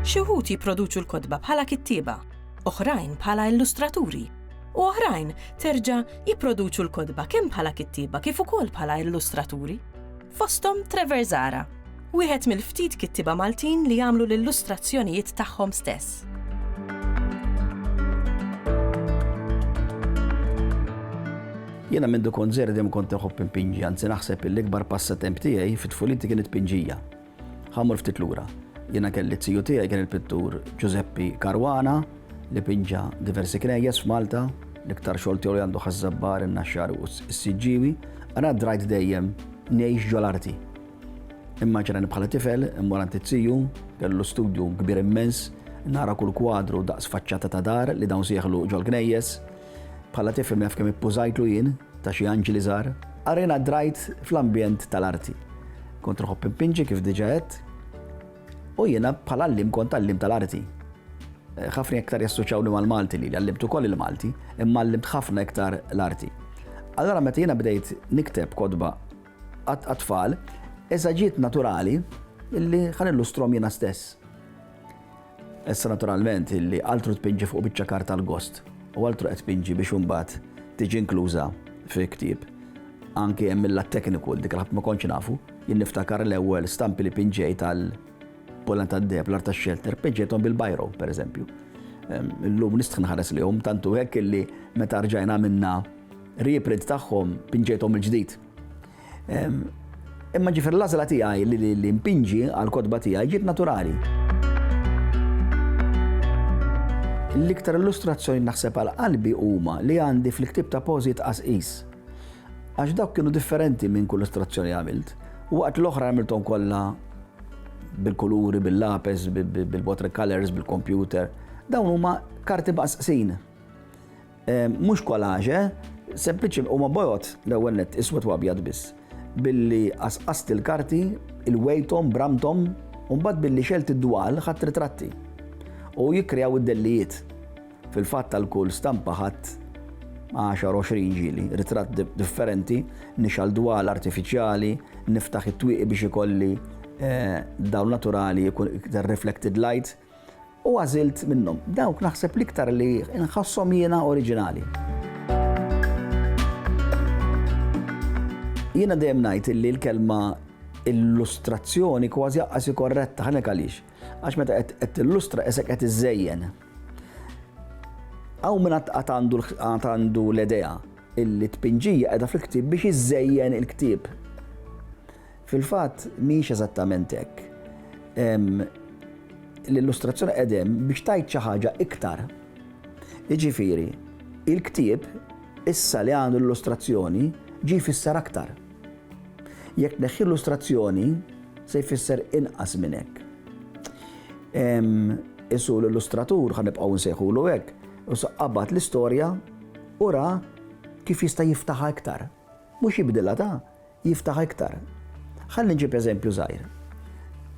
Xi wħud jipproduċu l-kodba bħala kittieba, oħrajn bħala illustraturi, u oħrajn terġa' jipproduċu l-kodba kemm bħala kittieba kif ukoll bħala illustraturi. Fosthom Trevor Zara, wieħed mill-ftit kittieba Maltin li jagħmlu l-illustrazzjonijiet tagħhom stess. Jiena mindu kont żgħir dejjem kont iħobb impinġi, anzi naħseb l-ikbar passatemp tiegħi fit-tfuliti kienet pinġija. Ħammur ftit lura. Jiena kelli t-siju tiegħi kien il-pittur Giuseppe Caruana li pinġa diversi knejjes f'Malta, l-iktar xogħol tiegħu li għandu ħaż-Żabbar, in-Naxxar u s-Siġġiewi, ara drajt dejjem ngħix ġol-arti. Immaġinani bħala tifel, immur għand it-siju, kellu studju kbir immens, nara kull kwadru daqs faċċata ta' dar li dawn sieħlu ġol-knejjes. Bħala tifel naf kemm ippużajtlu jien ta' xi anġeli żgħar, arena drajt fl-ambjent tal-arti. Kont nħobb impinġi kif diġà għedt, u jiena bħala allim kont allim tal-arti. Ħafna iktar jassoċjawni mal-Malti li għallimt ukoll il-Malti, imma għallimt ħafna iktar l-arti. Allora meta jiena bdejt nikteb kodba għat-tfal, issa ġiet naturali illi ħan illustrom jiena stess. Issa naturalment illi altru tpinġi fuq biċċa karta l-gost u altru qed tpinġi biex imbagħad tiġi inkluża fi ktieb. Anke hemm il-tekniku dik ħadd ma kontx nafu, jien niftakar l-ewwel stampi li pinġej Poland tad-deb l-art tax-shelter, pinġejthom bil-bajro, pereżempju. Illum nistħin ħares lihom tantu hekk illi meta rġajna minna reprint tagħhom pinġejthom il-ġdid. Imma ġifier l-għażla tiegħi li mpinġi għall-kodba tiegħi ġiet naturali. L-iktar illustrazzjoni naħseb għal qalbi huma li għandi fl-ktieb ta' pożit qasqis. Għax dawk kienu differenti minn kull illustrazzjoni għamilt. U waqt l-oħra għamilthom kollha bil-kuluri, bil-lapes, bil-watercolors, bil-computer. Dawn huma karti baqsqsin. Mhux kollaġe, sempliċi huma bojot l-ewwel nett iswed u abjad biss. Billi qasqast il-karti, il-wejthom, bramthom, u mbagħad billi xelt id-dwal ħadd ritratti. U jikkreaw id-dellijiet. Fil-fatt tal-kull stampa ħadd 10-20 ġieli, ritratt differenti, nixal dwal artifiċjali, niftaħ it-twieqi biex ikolli dawn naturali, jkun iktar reflected light, u għażilt minnhom. Dawk naħseb l-iktar li nħasshom jiena oriġinali. Jiena dejjem ngħid li l-kelma illustrazzjoni kważi jaqqas korretta ħanek għaliex. Għax meta qed tillustra isek qed iżejjen. Hawn min qatt għandu l-idea illi tpinġija qiegħda fil-ktieb biex iżejjen il-ktieb. Fil-fatt mhix eżattament hekk. L-illustrazzjoni qegħdem biex tgħid xi ħaġa iktar. Jiġifieri, il-ktieb issa li għandu l-illustrazzjoni ġie jfisser aktar. Jekk neħħi illustrazzjoni se jfisser inqas minn hekk. Isu l-illustratur ħanibqgħu nsejħulu hekk, u qabad l-istorja u ra kif jista' jiftaħha iktar. Mhux jibdilha ta' jiftaħha iktar. Ħalli nġib eżempju żgħir.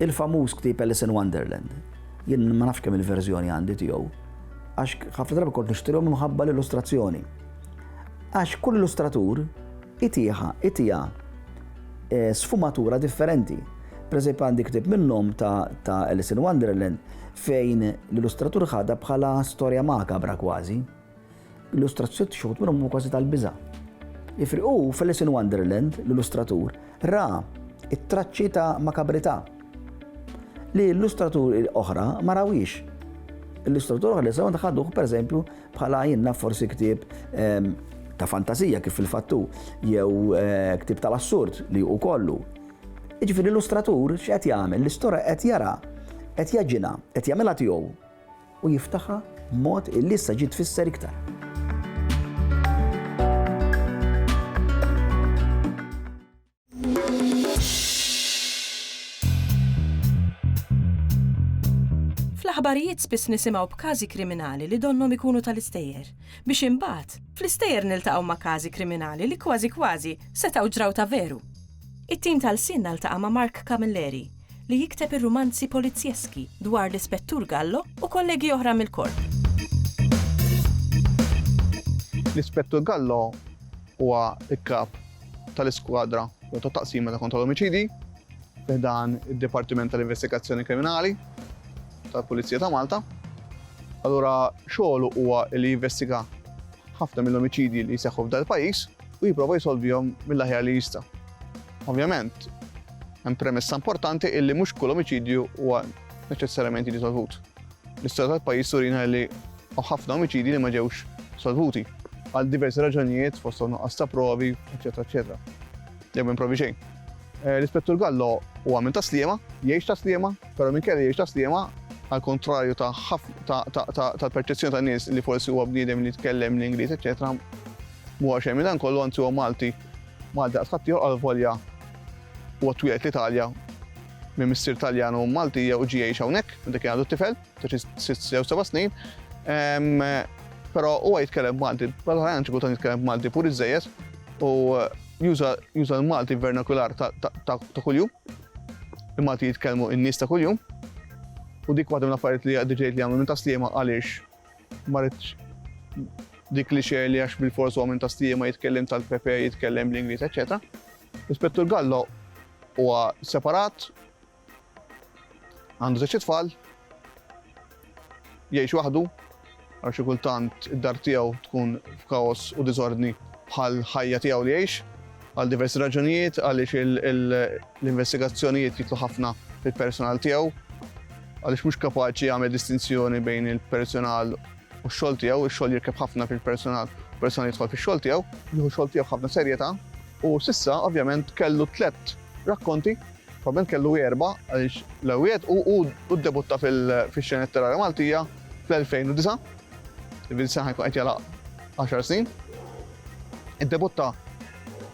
Il-famuż ktieb Alice in Wonderland. Jien ma nafx kemm il-verżjoni għandi tiegħu. Għax ħafna drabi kont nixtrihom minħabba l-illustrazzjoni. Għax kull illustratur itija sfumatura differenti. Pereżempju għandi ktieb minnhom ta' Alice in Wonderland fejn l-illustratur ħadha bħala storja makabra kważi. L-illustrazzjoni xogħol minnhom kważi tal-biża'. Jifri f'Alice in Wonderland l-illustratur ra it-traċċi ta' makabrità li l-illustratur oħra ma rawix. L-illustratur oħra li saw ħaduh pereżempju bħala jiena forsi ktieb ta' fantasija kif fil-fattu jew ktieb tal-assurd li hu kollu. Jiġifieri l-illustratur x'qed jagħmel? L-istorja qed jara, qed jaġġinha, qed jagħmilha tiegħu u jiftaħha b'mod illi issa ġiet tfisser iktar. Fl-aħbarijiet spiss nisimgħu b'każi kriminali li donhom ikunu tal-istejjer, biex imbagħad fl-istejjer niltaqgħu ma' każi kriminali li kważi setgħu ġraw ta' veru. It-tim tal-sin naltaqa' ma' Mark Camilleri li jikteb ir-romanzi polizjeski dwar l-Ispettur Gallo u kollegi oħra mill-korp. L-Ispettur Gallo huwa l-kap tal-iskwadra ta' taqsima ta' kontroll omicidi f'dan id-Dipartiment tal-Investigazzjoni Kriminali tal-Pulizija ta' Malta. Allura xogħlu huwa li jinvestiga ħafna mill-omicidi li jseħħu f'dal pajjiż u jipprova jsolvihom mill-aħjar li jista'. Ovvjament, hemm premessa importanti illi mhux kull omicidju huwa neċessarjament jiġi solvut. L-istorja tal-pajjiż turina li ħafna omicidji li ma ġewx solvuti għal diversi raġunijiet fosthom nuqqas ta' provi, eċetera, eċetera. Jew minn provi xejn. L-Ispettur Gallo huwa minn ta' Sliema, jgħix ta' Sliema, però minkejja jgħix ta' Sliema, għal kontrarju tal-perċezzjoni ta' nies li forsi huwa bniedem li jitkellem l-Ingliż, eċetera, mhuwa xejn minn dan kollu anzi huwa Malti daqsħadd ieħor għal-volja huwa twieled l-Italja minn missier Taljan u Maltija u ġie jgħix hawnhekk minn dak għandu t-tifel ta' 6 jew 7 snin. Però huwa jitkellem Malti, bħal kultant jitkellem Malti pur iżejjed u juża l-Malti vernakular ta' kuljum. Il-Malti jitkellmu n-nies ta' kuljum. U dik waħda mill-affarijiet li għaddiġejt li għamlu minn ta' Sliema għaliex ma rridx dik li xejn li għax bil-fors huwa minn ta' Sliema jitkellem tal-Pepe, jitkellem l-Ingliż, eċetera. L-Ispettur Gallo huwa separat, għandu żewġ tfal, jgħix waħdu, għal xi kultant id-dar tiegħu tkun f'kaos u diżordni bħal ħajja tiegħu li jgħix għal diversi raġunijiet għaliex l-investigazzjonijiet jitlu ħafna fil-personal tiegħu għaliex mhux kapaċi jagħmel distinzjoni bejn il-personal u x-xogħol tiegħu, ix-xogħol jirkeb ħafna fil-personal, personal jidħol fix-xogħol tiegħu, jieħu x-xogħol tiegħu ħafna serjetà u s'issa ovvjament kellu 3 rakkonti, probablement kellu 4 għaliex l-ewwel u ddebutta fix-xena letterarja Maltija fl-2009. Il-sena ħajkun qed jagħlaq 10 snin. Iddebutta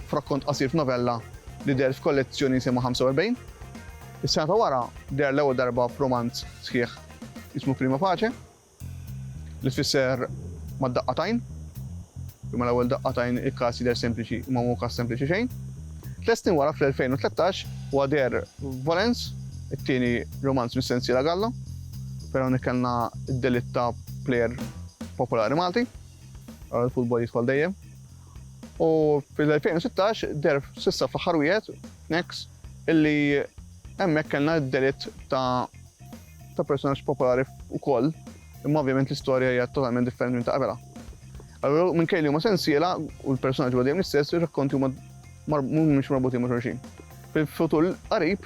f'rakkont qasir f'novella li der f'kollezzjoni jisimha 45. Is-sena ta' wara der l-ewwel darba f'romanz sħiħ jismu Prima Pace li tfisser mad-daqqatajn. Imma l-ewwel daqqatajn il-każ jidher sempliċi imma mhu każ sempliċi xejn. 3 snin wara fl-2013 huwa der Valens, it-tieni romanz mis-sensiela Gallo, però kellna id-delitt ta' plejer popolari Malti, għal il-futbol jidħol dejjem. U fil-2016 der s'issa fl-aħħar wieħed next illi hemmhekk kellna d-delitt ta' personaġġ popolari wkoll, imma ovvjament l-istorja hija totalment differenti minn ta' qabelha. Allura minkejja li huma sensiela u l-personaġġ huwa dejjem l-istess, ir-rakkonti huma mhumiex marbutin ma' xulxin. Fil-futur qarib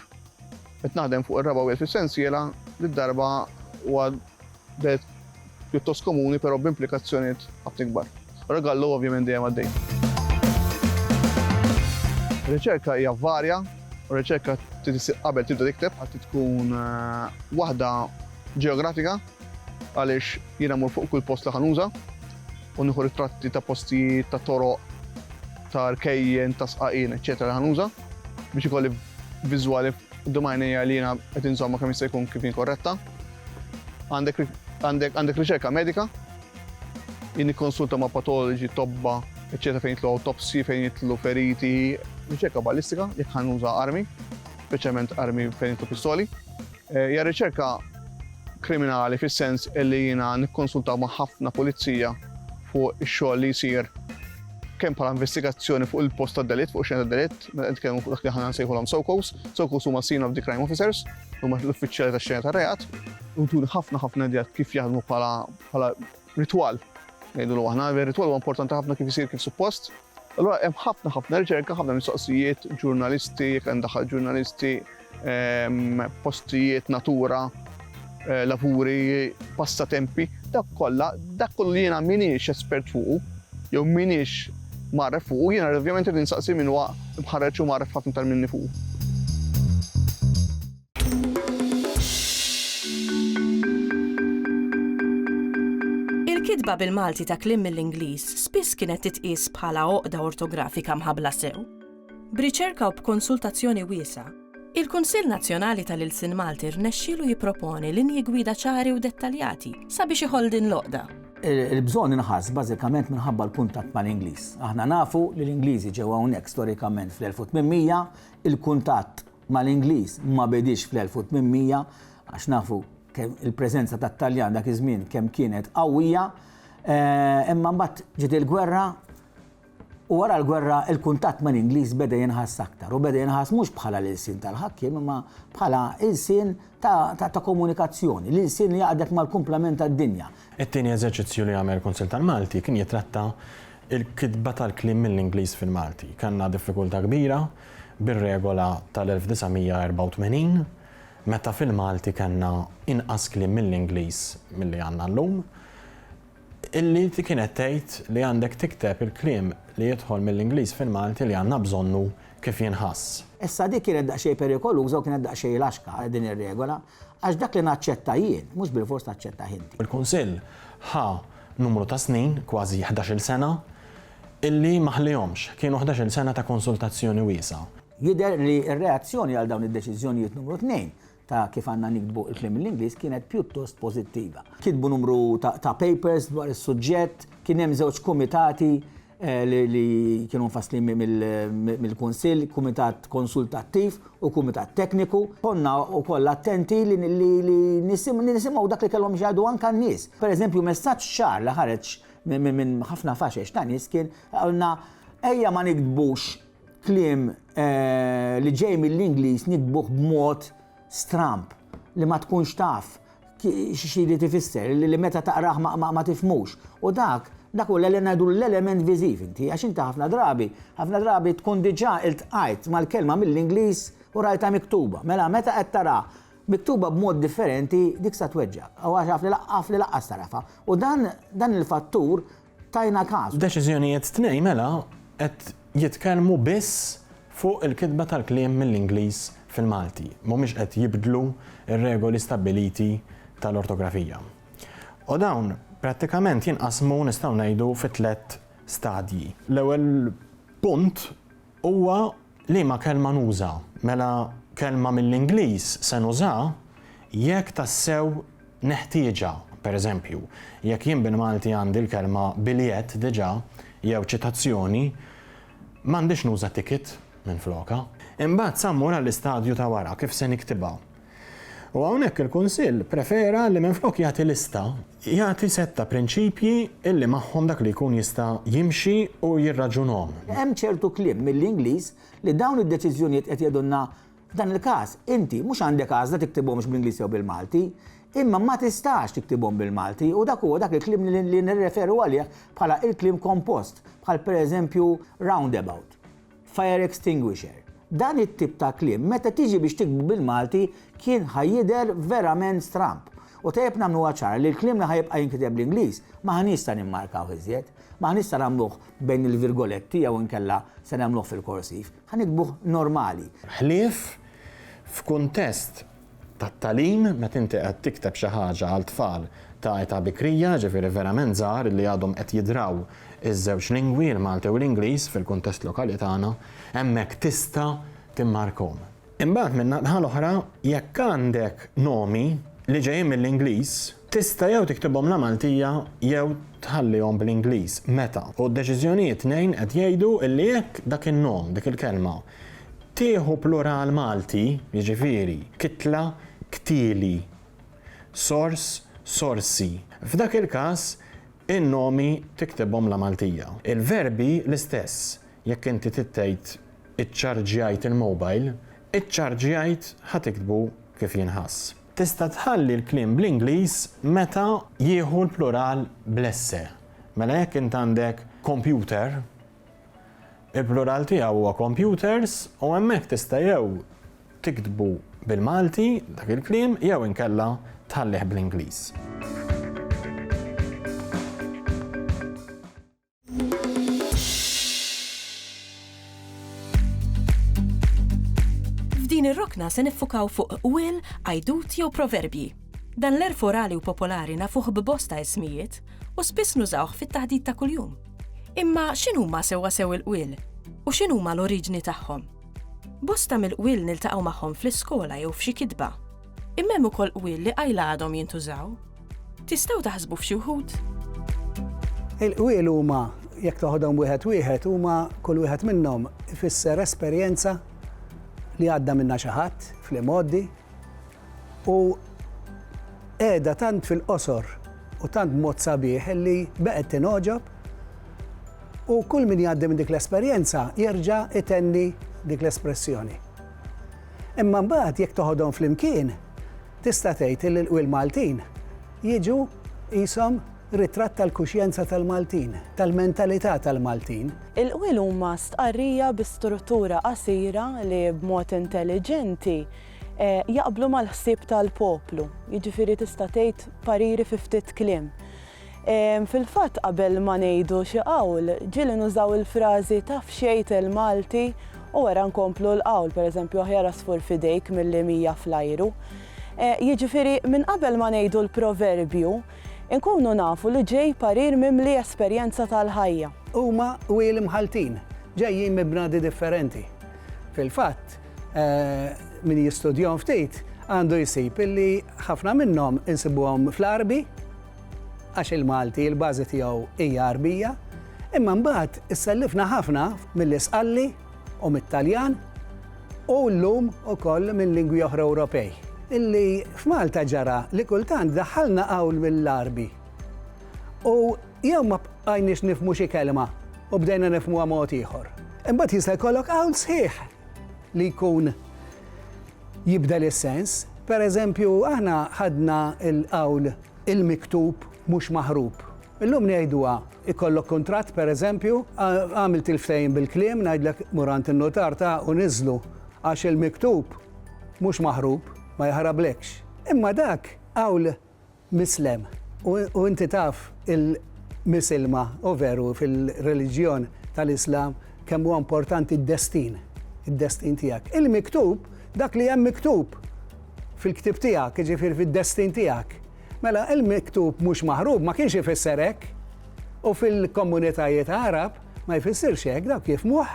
qed naħdem fuq ir-raba' wieħed fis-sensiela li d-darba huwa det pjuttost komuni però b'implikazzjonijiet ħafna kbar. Gallo ovvjament dejjem għaddej. Ir-riċerka hija varja, u r-riċerka qabel tibda tikteb ħadd tkun waħda ġeografika għaliex jiena mmur fuq kull post li ħanuża u nieħu ritratti ta' postijiet, ta' toroq, ta' rkejjen, ta' sqaqien, eċetera ħanuża biex ikolli viżwali d-domajnija li jiena qed insomma kemm jista' jkun kif korretta. Għandek riċerka medika, jien nikkonsulta ma' patoloġi, tobba, eċetera fejn jitlu autopsi, fejn jitlu feriti, riċerka ballistika jekk ħanuża armi, speċjalment armi fejn jitlu pistoli. Hija riċerka kriminali fis-sens li jiena nikkonsulta ma' ħafna pulizija fuq ix-xogħol li jsir kemm bħala investigazzjoni fuq il-post tad-delitt, fuq xena tad-delitt, meta nitkellmu fuq dak li ħana nsejħulhom SOCOs. SOCOs huma Scene of the Crime Officers, huma l-uffiċjali tax-xena tar-reat, u tuni ħafna idejat kif jaħdmu bħala ritwal. Ngħidulu aħna ir-ritwal huwa importanti ħafna kif isir kif suppost. Allura hemm ħafna riċerka, ħafna mistoqsijiet, ġurnalisti, jekk hemm daħal ġurnalisti, postijiet, natura, lavuri, passatempi, dak kollu li jiena minix espert fuqu, jew minix marref fuqu, jiena ovvjament irid nistaqsi min huwa mħarreġ u marref ħafna tal minni fuqu. Il-kitba bil-Malti ta' kliem mill-Ingliż spiss kienet titqies bħala għoqda ortografika mħabbla sew. B'riċerka u b'konsultazzjoni wiesa', il-Kunsill Nazzjonali tal-Ilsien Malti rnexxielu jipproponi linji gwida ċari u dettaljati sabiex iħoll din l-għoqda. Il-bżonn inħass bażikament minħabba l-kuntatt mal-Ingliż. Aħna nafu li l-Ingliżi ġew hawnhekk storikament fl-1800, il-kuntatt mal-Ingliż ma bedix fl-1800 għax nafu il-preżenza tat-Taljan dak iż-żmien kemm kienet qawwija, imma mbagħad ġiet il-gwerra u wara l-gwerra il-kuntatt mal-Ingliż beda jinħass aktar u beda jinħass mhux bħala l-ilsien tal-ħakkiem imma bħala ilsien ta' komunikazzjoni, l-ilsien li jaqdek mal-kumplament tad-dinja. It-tieni eżerċizzju li għamel il-Kunsill tal-Malti kien jitratta il-kitba tal-kliem mill-Ingliż fil-Malti. Kanna diffikultà kbira bir-regola tal-1984 meta fil-Malti kanna inqas kliem mill-Ingliż milli għandna llum, illi kienet tgħid li għandek tikteb il-kliem li jidħol mill-Ingliż fil-Malti li għandna bżonnu kif jinħass. Issa dik kienet daqsxejn perikoluża u kienet daqsxejn laxka din ir-regola għax dak li naċċetta jien, mhux bil-fors taċċetta inti. Il-Kunsill ħa numru ta' snin, kważi 11-il sena, illi maħlihomx, kienu 11-il sena ta' konsultazzjoni wiesa. Jidher li r-reazzjoni għal dawn id-deċiżjonijiet numru 2 ta' kif għandna nikbu il-kliem mill-Ingliż kienet pjuttost pożittiva. Kitbu numru ta' papers dwar is-suġġett, kien hemm żewġ kumitati li kienu mfasslin mill-Kunsill, kumitat konsultattiv u kumitat tekniku. Konna wkoll attenti li nisimgħu dak li kellhom jgħidu anke n-nies. Pereżempju messaġġ ċar li ħareġ minn ħafna faxex ta' nies kien għalna ejja ma nikdbux kliem li ġej mill-Ingliż nikdbuh b'mod stramp li ma tkunx taf xi li tifisser li meta taqrah ma tifmux. U dak u l-element viżiv inti għax inti ħafna drabi tkun diġà iltqajt mal-kelma mill-Ingliż u rajta miktuba. Mela meta qed tara miktuba b'mod differenti dik sa tweġġaq. U għax li laqqas tarafa. U dan il-fattur tajna każ. Deċiżjonijiet tnej mela qed jitkellmu biss fuq il-kitba tal-kliem mill-Ingliż fil-Malti. Mhumiex qed jibdlu ir-regoli stabbiliti tal-ortografija. U dawn prattikament jinqasmu nistgħu ngħidu fi 3 stadji. L-ewwel punt huwa li ma kelma nuża. Mela kelma mill-Ingliż se nuża jekk tassew neħtieġa. Pereżempju, jekk jien bil-Malti għandi l-kelma biljett diġà jew ċitazzjoni, m'għandix nuża ticket minn floka. Imbagħad sammur għall-istadju ta' wara kif se niktibha. U hawnhekk il-Kunsill prefera li minflok jagħti lista, jagħti setta prinċipji illi magħhom dak li jkun jista' jimxi u jirraġunhom. Hemm ċertu kliem mill-Ingliż li dawn id-deċiżjonijiet qed jgħidulna f'dan il-każ inti mhux għandek għażla tiktibhomx bl-Ingliż jew bil-Malti, imma ma tistax tiktibhom bil-Malti u dak huwa dak il-kliem li nirreferu għalih bħala il-kliem kompost, bħal pereżempju roundabout, fire extinguisher. Dan it-tip ta' kliem meta tiġi biex tikbu bil-Malti kien ħajjider verament stramp. U tajjeb nagħmlu ċar li l-kliem li ħajibqa' jinkiteb bl-Ingliż ma ħanista nimmarkaw iżjed, ma ħanista nagħmluh bejn il-virgoletti jew inkella se nagħmluh fil-korsiv, ħanikbuh normali. Ħlief f'kuntest tat-tagħlim meta inti qed tikteb xi ħaġa għal tfal ta' età bikrija, ġifieri verament żgħar li għadhom qed jidraw iż-żewġ lingwi, il-Malti u l-Ingliż fil-kuntest lokali tagħna, hemmhekk tista' timmarkhom. Imbagħad minn naħa l-oħra, jekk għandek nomi li ġejjin mill-Ingliż, tista' jew tiktibhom la Maltija jew tħallihom bl-Ingliż. Meta? U d-deċiżjonijiet tnejn qed jgħidu li jekk dak in-nom, dik il-kelma, tieħu plural Malti, jiġifieri kitla, ktieli, sors, sorsi. F'dak il-każ in-nomi tiktibhom la Maltija. Il-verbi l-istess. Jekk inti tittejt iċċarġjajt il-mobile, iċċarġjajt ħatiktbu kif jinħass. Tista' tħalli l-kliem bl-Ingliż meta jieħu l-plural bl-esse. Mela jekk int għandek computer, il-plural tiegħu huwa computers u hemmhekk tista' jew tiktbu bil-Malti dak il-kliem jew inkella tħallih bl-Ingliż. F'din ir-rokna se niffukaw fuq wil, għajdut jew proverbji. Dan l-erf orali u popolari nafuh b'bosta ismijiet u spiss nużawh fit-taħdid ta' kuljum. Imma x'inhuma sewwa sew il-qwiel u x'inhuma l-oriġni tagħhom? Bosta mill-qwiel niltaqgħu magħhom fl-iskola jew f'xi kitba. Imma hemm ukoll qwiel li qajla għadhom jintużaw. Tistgħu taħsbu f'xi wħud? Il-qwiel huma jekk toħodhom wieħed huma kull wieħed minnhom ifisser esperjenza li għadda minna xi ħadd fl-modi u qiegħda tant fil-qosor u tant mod sabiħ li beqgħet tinoġob u kull min jgħaddi minn dik l-esperjenza jerġa' itenni dik l-espressjoni. Imma mbagħad jekk toħodhom flimkien, tista' tgħid li l-qwiel Maltin jiġu qishom ritratt tal-kuxjenza tal-Maltin, tal-mentalità tal-Maltin. Il-qwiel huma stqarrija bi struttura qasira li b'mod intelligenti jaqblu mal-ħsieb tal-poplu. Jiġifieri tista' tgħid pariri fi ftit kliem. Fil-fatt qabel ma ngħidu xi qawl, ġieli nużaw il-frażi taf xejn il-Malti u wara nkomplu l-qawl, pereżempju aħjar asfur fidejk milli mija fl-ajru. Jiġifieri minn qabel ma ngħidu l-proverbju, inkunu nafu li ġej parir mimli esperjenza tal-ħajja. Huma qwiel imħaltin, ġejjin mibnadi differenti. Fil-fatt, min jistudjahom ftit għandu jsib illi ħafna minnhom insibuhom fl-Arbi, għax il-Malti il-bażi tiegħu hija Arbija, imma mbagħad issellifna ħafna mill-Isqalli u mit-Taljan u llum ukoll minn lingwi oħra Ewropej. Illi f'Malta ġara li kultant daħħalna qawl mill-Arbi. U jew ma bqajniex nifhmu xi kelma u bdejna nifhmuha mod ieħor. Imbagħad jista' jkollok qawl sħiħ li jkun jibdel is-sens. Pereżempju, aħna ħadna l-qawl il-miktub mhux maħrub. Illum ngħiduha ikollok kuntratt pereżempju, għamilt il-ftehim bil-kliem ngħidlek murant in-notar ta' u niżlu għax il-miktub mhux maħrub ma jħarablekx. Imma dak qawl mislem u inti taf il-misilma u veru fil-reliġjon tal-Islam kemm huwa importanti d-destin tiegħek. Il-miktub dak li hemm miktub fil-ktib tiegħek, jiġifieri fid-destin tiegħek. Mela il-miktub mhux maħrub ma kienx ifisser hekk u fil-komunitajiet Arab ma jfissirx hekk, dak jifhmuh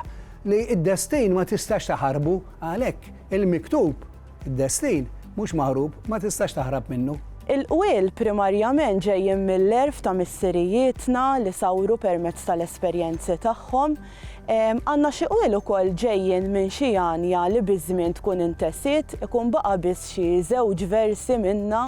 li d-destin ma tistax taħarbu għalhekk il-miktub id-destin mhux maħrub ma tistax taħrab minnu. Il-qwiel primarjament ġejjin mill-erf ta' missirijietna li sawru permezz tal-esperjenzi tagħhom. Għandna xi qwiel ukoll ġejjin minn xi għanja li biż-żmien tkun intesiet, ikun baqa' biss xi żewġ versi minnha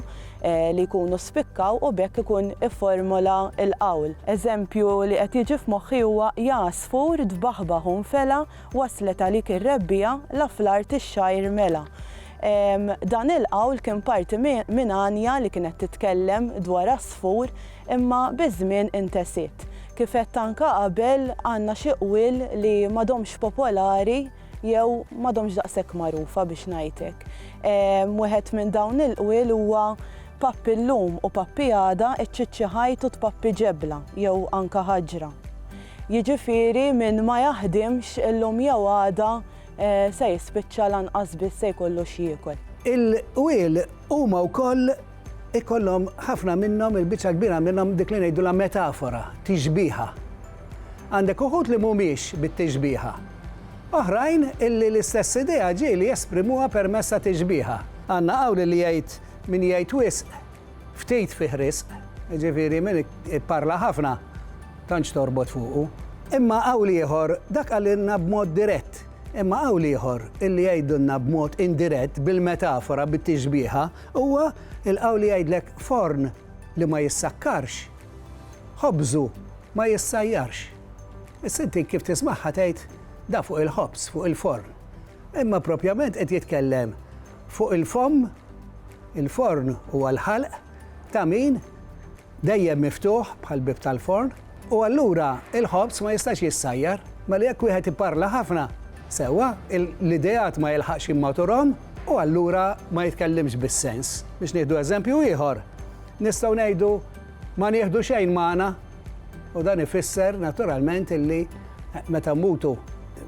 li jkunu spikkaw u bekk ikun ifformula l-qawl. Eżempju li qed jiġi f'moħħi huwa jasfur dbaħbaħu nfela waslet għalik ir-rebbija l-aflar tix-xajr mela. Dan il-qawl kien parti minn għanja li kienet titkellem dwar asfur imma biż-żmien intesiet. Kif qed anke qabel għandna xi qwiel li m'għadhomx popolari jew m'għadhomx daqshekk magħrufa biex ngħidlek. Wieħed minn dawn il-qwiel huwa pappi llum u pappi għada iċċiċċi ħajt u tpappi ġebla jew anke ħaġra. Jiġifieri minn ma jaħdimx illum jew għada se jispiċċa lanqas biss se jkollu xi jiekol. Il-qwiel huma wkoll ikollhom ħafna minnhom il-biċċa kbira minnhom dik li ngħidu la metafora, tixbiħa. Għandek uħud li mhumiex bit-tixbiħa. Oħrajn illi l-istess idea ġieli jesprimuha permezz ta' tixbiħa. Għandna qawl li jgħid min jgħid wisq ftit fih risq, jiġifieri min parla ħafna tantx torbot fuqu. Imma qawl ieħor dak għalilna b'mod dirett. Imma qawl ieħor illi jgħidulna b'mod indirett bil-metafora bit-tixbiħa huwa il-qawl li jgħidlek forn li ma jissakkarx, ħobżu ma jissajjarx. Is-sinti kif tismaħħa tgħid da fuq il-ħobż, fuq il-forn. Imma propjament qed jitkellem fuq il-fomm, il-forn huwa l-ħalq ta' min dejjem miftuħ bħal bib tal-forn u allura il-ħobż ma jistax jissajjar, ma li jekk wieħed ipparla ħafna sewa l-ideat ma jilħaqx immaturom u allura ma jitkellimx bis-sens. Biex nieħdu eżempju ieħor, nistgħu ngħidu ma nieħdu xejn magħna u dan ifisser naturalment illi meta mutu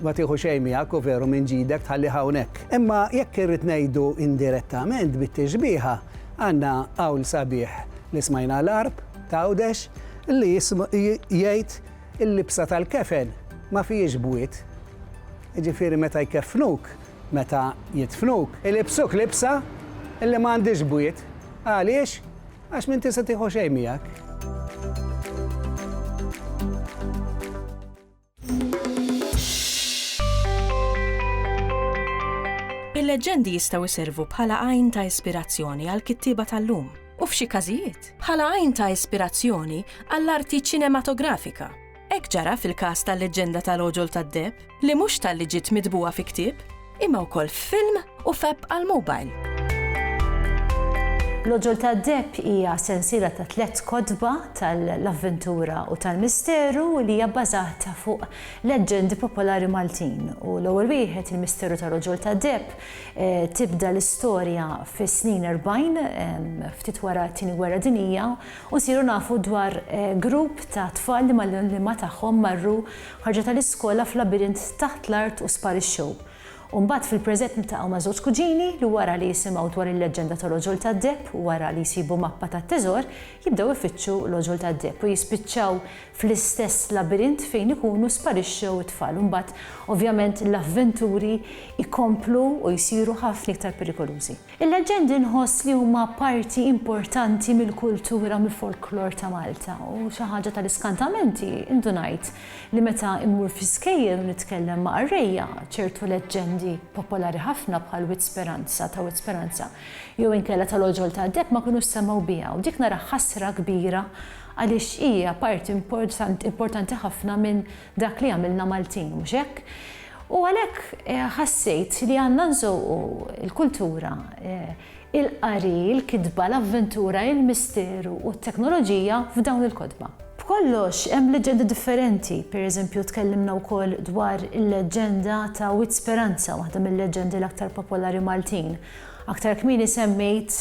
ma tieħu xejn miegħek u veru minn ġidek tħalli hawnhekk. Imma jekk irrid ngħidu indirettament bit-tixbiħa għandna hawl sabiħ li smajna l-arb ta' Għawdex li jgħid il-libsa tal-kefen ma fihiex bwiet. Jiġifieri meta jkeffnuk, meta jitfnuk, ilibsuk libsa illi m'għandix bwiet. Għaliex? Għax minn tista' tieħu xejn miegħek. Il-leġendi jistgħu jservu bħala għajn ta' ispirazzjoni għal kittieba tal-lum u f'xi każijiet bħala għajn ta' ispirazzjoni għall-arti ċinematografika. Hekk ġara fil-każ tal-leġenda tal-Oġol tad-Deb li mhux tal-li ġiet midbuha fi ktieb, imma wkoll f'film u f'app għall-mobile. L-Oġol tad-Deb hija sensiela ta' 3 kodba tal-avventura u tal-misteru li hija bbażata fuq leġendi popolari Maltin. U l-ewwel wieħed il-misteru tal-Oġol tad-Deb tibda l-istorja fis-snin 40 ftit wara t-tieni gwerra dinjija u nsiru nafu dwar grupp ta' tfal li mal-liema tagħhom marru ħarġa tal-iskola f'labirint taħt l-art u sparixxew. U mbagħad fil-preżent niltaqgħu ma' żewġ kuġini li wara li jisimgħu dwar il-leġenda tal-Oġol tad-Deb u wara li jsibu mappa tat-teżor jibdew ifittxu l-Oġol tad-Deb u jispiċċaw fl-istess labirint fejn ikunu sparixxew it-tfal. U mbagħad ovvjament l-avventuri jkomplu u jsiru ħafna iktar perikolużi. Il-leġendi nħoss li huma parti importanti mill-kultura mill-folklor ta' Malta u xi ħaġa tal-iskantamenti indunajt li meta immur fi skejjel u nitkellem ma' qarrejja ċertu leġendi popolari ħafna bħal Witt Speranza ta' Witt Speranza jew inkella tal-Oġol tad-Deb ma kinux semgħu biha u dik nara ħasra kbira għaliex hija parti importanti ħafna minn dak li għamilna Maltin mhux hekk. U għalhekk ħassejt li għandna nżewqu l-kultura, il-qari, il-kitba, l-avventura, il-misteru u t-teknoloġija f'dawn il-kodba. B'kollox hemm leġendi differenti, pereżempju tkellimna wkoll dwar il-leġenda ta' Witt Speranza, waħda mill-leġendi l-aktar popolari Maltin. Aktar kmieni semmejt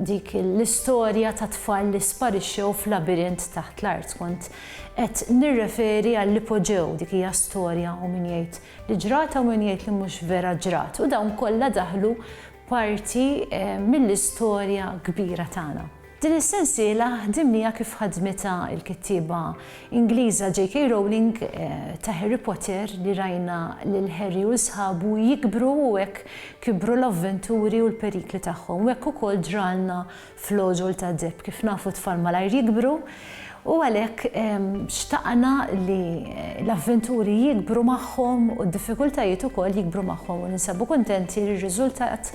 dik l-istorja ta' tfal li sparixxew f'labirint taħt l-art. Kont qed nirreferi għall-ipoġew dik hija storja u min jgħid li ġrata u min jgħid li mhux vera ġrat. U dawn kollha daħlu parti mill-istorja kbira tagħna. Din is-sensiela ħdimnija kif ħadmitha l-kittieba Ingliża J.K. Rowling ta' Harry Potter li rajna lil Harry u sħabu jikbru u hekk kibru l-avventuri u l-perikli tagħhom. U hekk ukoll ġralna fl-Oġol tad-Deb kif nafu tfal malajr jikbru u għalhekk xtaqna li l-avventuri jikbru magħhom u d-diffikultajiet ukoll jikbru magħhom u ninsabu kuntenti li r-riżultat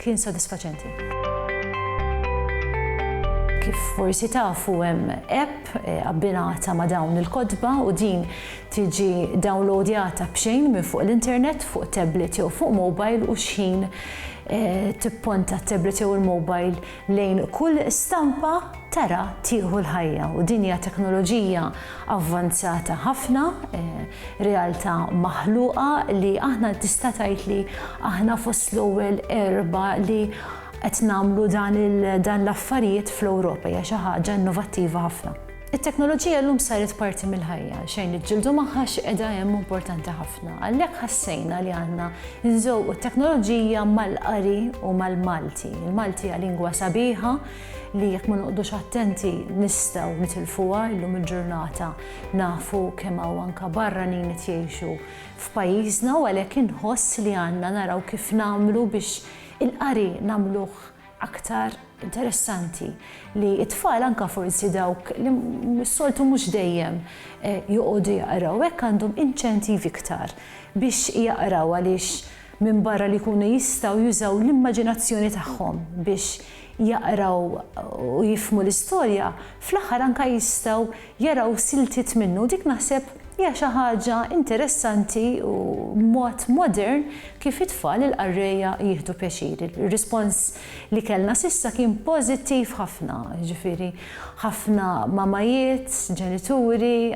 kien sodisfaċenti. Kif forsi tafu hemm app abbinata ma' dawn il-kodba u din tiġi downloadjata b'xejn minn fuq l-internet, fuq tablet jew fuq mobile u x'ħin tipponta t-tablet jew il-mobile lejn kull stampa tara tieħu l-ħajja u din hija teknoloġija avvanzata ħafna, realtà maħluqa li aħna tista' tgħid li aħna fost l-ewwel erba' li qed nagħmlu dan l-affarijiet fl-Ewropa hija xi ħaġa innovattiva ħafna. Il-teknoloġija llum saret parti mill-ħajja, xejn li ġildu magħha x'qiegħda hemm importanti ħafna. Għalhekk ħassejna li għandna nżewqu t-teknoloġija mal-qari u mal-Malti. Il-Malti hija lingwa sabiħa li jekk ma noqgħodux attenti nistgħu nitilfuha llum il-ġurnata nafu kemm hawn anke barranin qed jgħixu f'pajjiżna u għalhekk inħoss li għandna naraw kif nagħmlu biex il-qari nagħmluh aktar interessanti li t-tfal anke forsi dawk li s-soltu mhux dejjem joqogħdu jaqraw hekk għandhom inċentiv iktar biex jaqraw għaliex minn barra li jkunu jistgħu jużaw l-immaġinazzjoni tagħhom biex jaqraw u jifhmu l-istorja, fl-aħħar anke jistgħu jaraw siltiet minnu. Dik naħseb hija xi ħaġa interessanti u mod modern kif it-tfal il-qarrejja jieħdu pjaċir. Ir-rispons li kellna s'issa kien pożittiv ħafna, ġifieri ħafna mamajiet, ġenituri,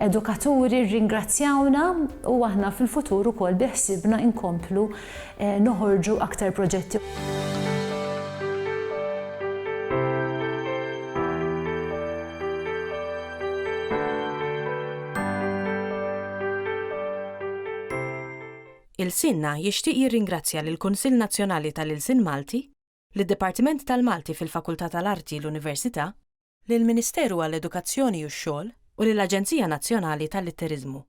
edukaturi rringrazzjawna u aħna fil-futur ukoll biħsibna inkomplu noħorġu aktar proġetti. Il-Sinna jixtieq jirringrazzja lill-Kunsill Nazzjonali tal-Ilsien Malti, lid-Dipartiment tal-Malti fil-Fakultà tal-Arti l-Università, lill-Ministeru għall-Edukazzjoni u x-Xogħol u lill-Aġenzija Nazzjonali tal-Litteriżmu.